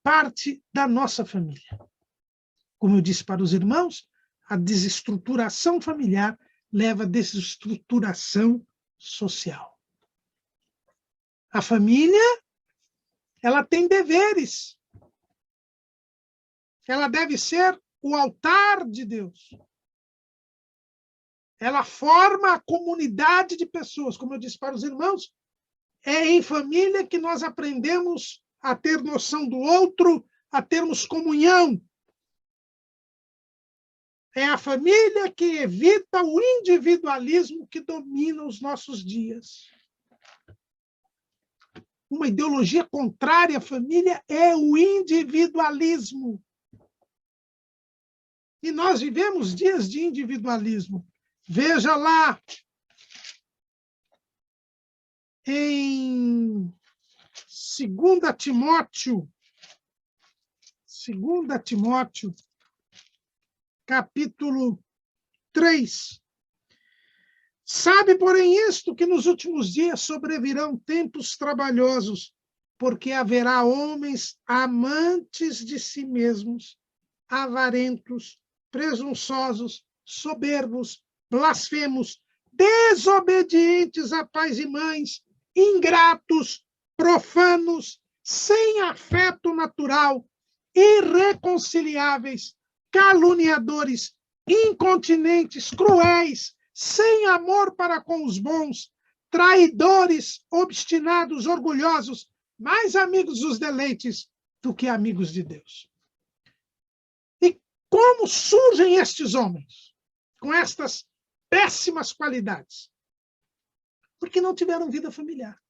parte da nossa família. Como eu disse para os irmãos, a desestruturação familiar leva à desestruturação social. A família, ela tem deveres. Ela deve ser o altar de Deus. Ela forma a comunidade de pessoas. Como eu disse para os irmãos, é em família que nós aprendemos a ter noção do outro, a termos comunhão. É a família que evita o individualismo que domina os nossos dias. Uma ideologia contrária à família é o individualismo. E nós vivemos dias de individualismo. Veja lá, em 2 Timóteo, capítulo 3. Sabe, porém, isto, que nos últimos dias sobrevirão tempos trabalhosos, porque haverá homens amantes de si mesmos, avarentos, presunçosos, soberbos, blasfemos, desobedientes a pais e mães, ingratos, profanos, sem afeto natural, irreconciliáveis, caluniadores, incontinentes, cruéis, sem amor para com os bons, traidores, obstinados, orgulhosos, mais amigos dos deleites do que amigos de Deus. E como surgem estes homens com estas péssimas qualidades? Porque não tiveram vida familiar.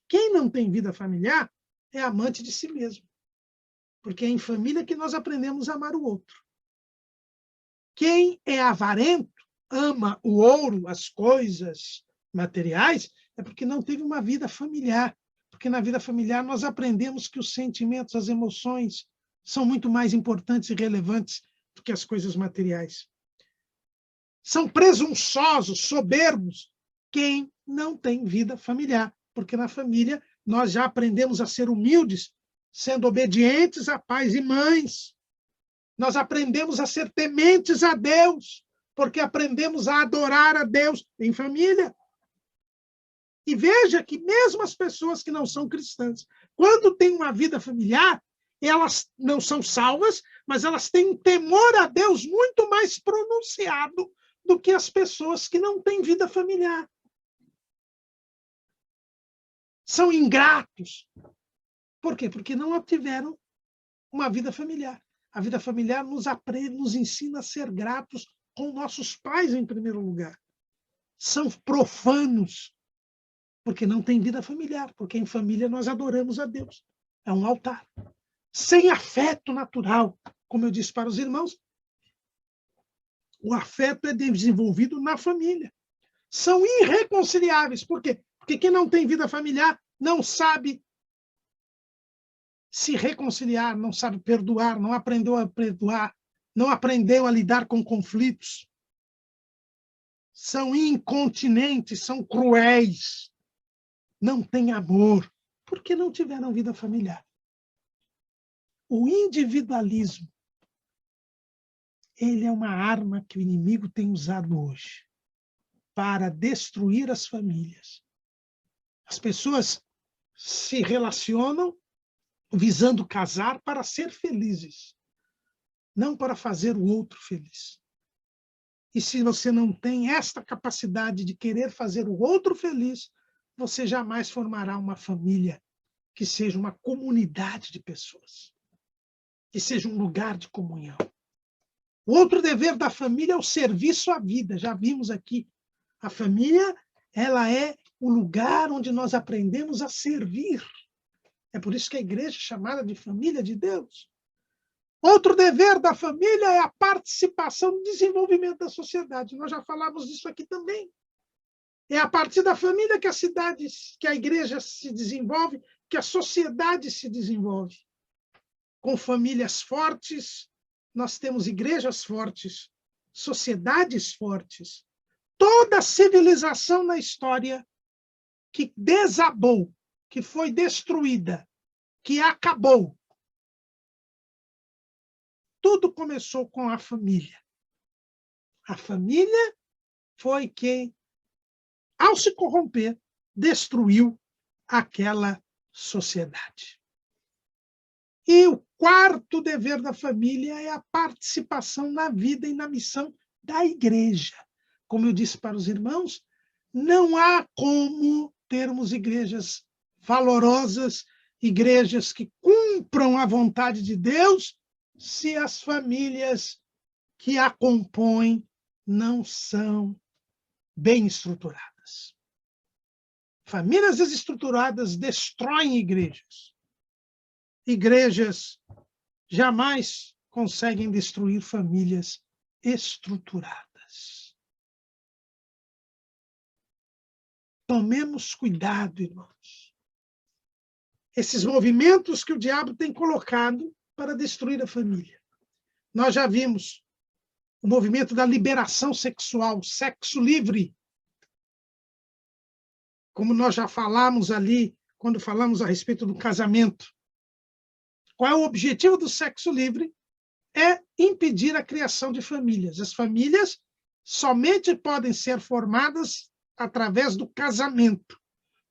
Quem não tem vida familiar é amante de si mesmo. Porque é em família que nós aprendemos a amar o outro. Quem é avarento, ama o ouro, as coisas materiais, é porque não teve uma vida familiar. Porque na vida familiar nós aprendemos que os sentimentos, as emoções são muito mais importantes e relevantes do que as coisas materiais. São presunçosos, soberbos, quem não tem vida familiar. Porque na família nós já aprendemos a ser humildes, sendo obedientes a pais e mães, Nós aprendemos a ser tementes a Deus, porque aprendemos a adorar a Deus em família. E veja que mesmo as pessoas que não são cristãs, quando têm uma vida familiar, elas não são salvas, mas elas têm um temor a Deus muito mais pronunciado do que as pessoas que não têm vida familiar. São ingratos. Por quê? Porque não tiveram uma vida familiar. A vida familiar nos ensina a ser gratos com nossos pais, em primeiro lugar. São profanos, porque não tem vida familiar, porque em família nós adoramos a Deus. É um altar. Sem afeto natural, como eu disse para os irmãos, o afeto é desenvolvido na família. São irreconciliáveis. Por quê? Porque quem não tem vida familiar não sabe se reconciliar, não sabe perdoar, não aprendeu a perdoar, não aprendeu a lidar com conflitos. São incontinentes, são cruéis, não têm amor, porque não tiveram vida familiar. O individualismo, ele é uma arma que o inimigo tem usado hoje para destruir as famílias. As pessoas se relacionam visando casar para ser felizes, não para fazer o outro feliz. E se você não tem esta capacidade de querer fazer o outro feliz, você jamais formará uma família que seja uma comunidade de pessoas, que seja um lugar de comunhão. O outro dever da família é o serviço à vida. Já vimos aqui, a família, ela é o lugar onde nós aprendemos a servir. É por isso que a igreja é chamada de família de Deus. Outro dever da família é a participação no desenvolvimento da sociedade. Nós já falamos disso aqui também. É a partir da família que a cidade, que a igreja se desenvolve, que a sociedade se desenvolve. Com famílias fortes, nós temos igrejas fortes, sociedades fortes. Toda civilização na história que desabou, que foi destruída, que acabou, tudo começou com a família. A família foi quem, ao se corromper, destruiu aquela sociedade. E o quarto dever da família é a participação na vida e na missão da igreja. Como eu disse para os irmãos, não há como termos igrejas valorosas, igrejas que cumpram a vontade de Deus, se as famílias que a compõem não são bem estruturadas. Famílias desestruturadas destroem igrejas. Igrejas jamais conseguem destruir famílias estruturadas. Tomemos cuidado, irmãos. Esses movimentos que o diabo tem colocado para destruir a família. Nós já vimos o movimento da liberação sexual, sexo livre. Como nós já falamos ali, quando falamos a respeito do casamento. Qual é o objetivo do sexo livre? É impedir a criação de famílias. As famílias somente podem ser formadas através do casamento,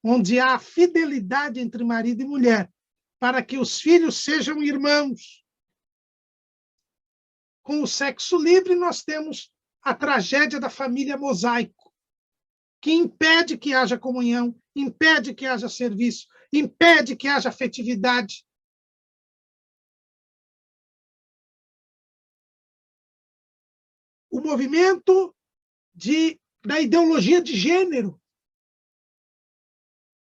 onde há a fidelidade entre marido e mulher, para que os filhos sejam irmãos. Com o sexo livre, nós temos a tragédia da família mosaico, que impede que haja comunhão, impede que haja serviço, impede que haja afetividade. O movimento da ideologia de gênero,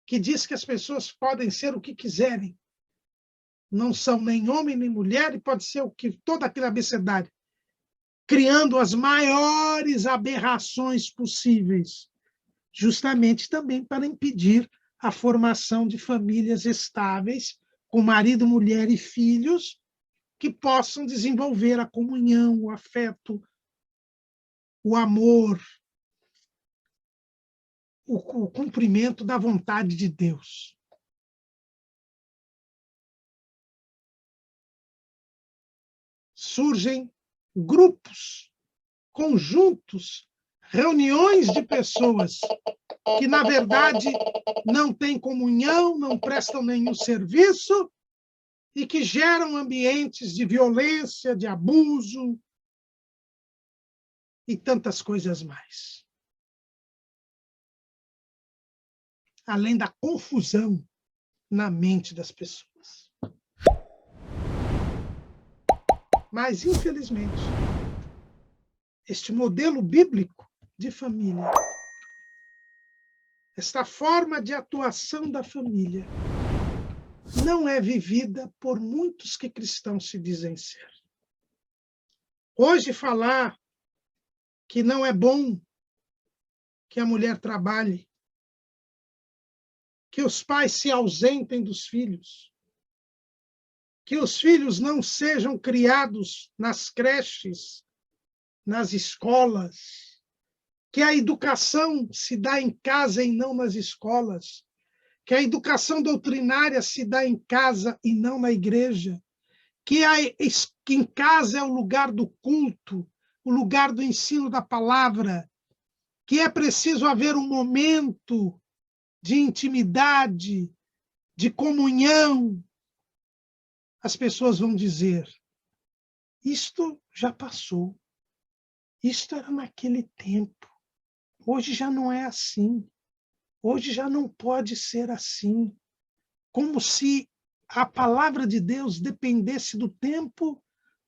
que diz que as pessoas podem ser o que quiserem. Não são nem homem nem mulher, e pode ser o que toda aquela abecedária, criando as maiores aberrações possíveis, justamente também para impedir a formação de famílias estáveis, com marido, mulher e filhos, que possam desenvolver a comunhão, o afeto, o amor, o cumprimento da vontade de Deus. surgem grupos, conjuntos, reuniões de pessoas que, na verdade, não têm comunhão, não prestam nenhum serviço e que geram ambientes de violência, de abuso e tantas coisas mais. Além da confusão na mente das pessoas. Mas, infelizmente, este modelo bíblico de família, esta forma de atuação da família, não é vivida por muitos que cristãos se dizem ser. Hoje, falar que não é bom que a mulher trabalhe, que os pais se ausentem dos filhos, que os filhos não sejam criados nas creches, nas escolas, que a educação se dá em casa e não nas escolas, que a educação doutrinária se dá em casa e não na igreja, que em casa é o lugar do culto, o lugar do ensino da palavra, que é preciso haver um momento de intimidade, de comunhão. As pessoas vão dizer, isto já passou, isto era naquele tempo, hoje já não é assim, hoje já não pode ser assim, como se a palavra de Deus dependesse do tempo,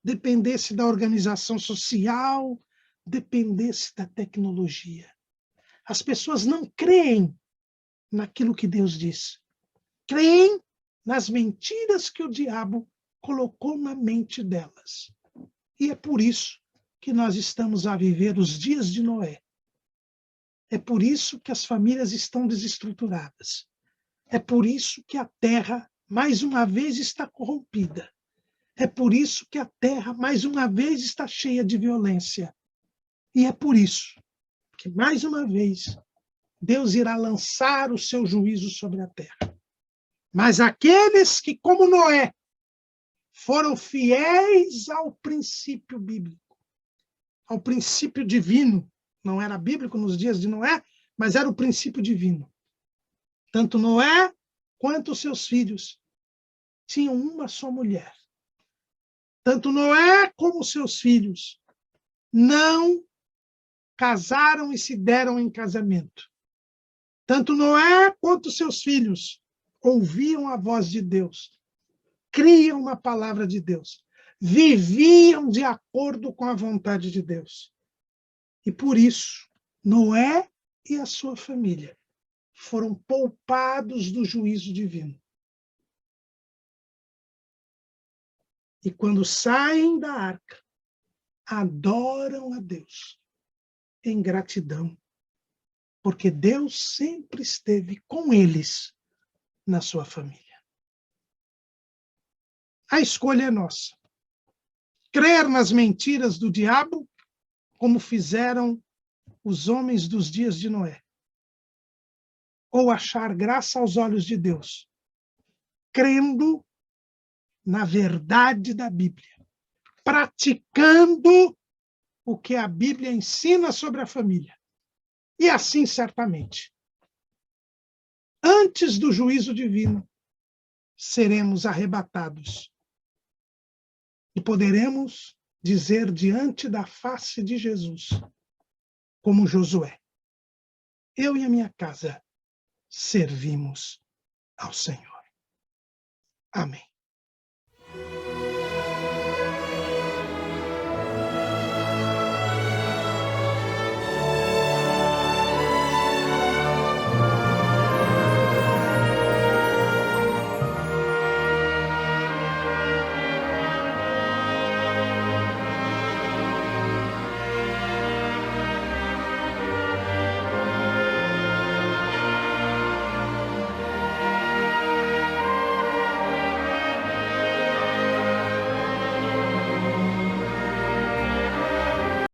dependesse da organização social, dependesse da tecnologia. As pessoas não creem naquilo que Deus diz, creem nas mentiras que o diabo colocou na mente delas. E é por isso que nós estamos a viver os dias de Noé. É por isso que as famílias estão desestruturadas. É por isso que a terra, mais uma vez, está corrompida. É por isso que a terra, mais uma vez, está cheia de violência. E é por isso que, mais uma vez, Deus irá lançar o seu juízo sobre a terra. Mas aqueles que, como Noé, foram fiéis ao princípio bíblico, ao princípio divino, não era bíblico nos dias de Noé, mas era o princípio divino. Tanto Noé quanto os seus filhos tinham uma só mulher. Tanto Noé como os seus filhos não casaram e se deram em casamento. Tanto Noé quanto os seus filhos ouviam a voz de Deus, criam na palavra de Deus, viviam de acordo com a vontade de Deus. E por isso, Noé e a sua família foram poupados do juízo divino. E quando saem da arca, adoram a Deus em gratidão, porque Deus sempre esteve com eles na sua família. A escolha é nossa. Crer nas mentiras do diabo, como fizeram os homens dos dias de Noé, ou achar graça aos olhos de Deus, crendo na verdade da Bíblia, praticando o que a Bíblia ensina sobre a família. E assim, certamente, antes do juízo divino, seremos arrebatados e poderemos dizer diante da face de Jesus, como Josué, eu e a minha casa servimos ao Senhor. Amém.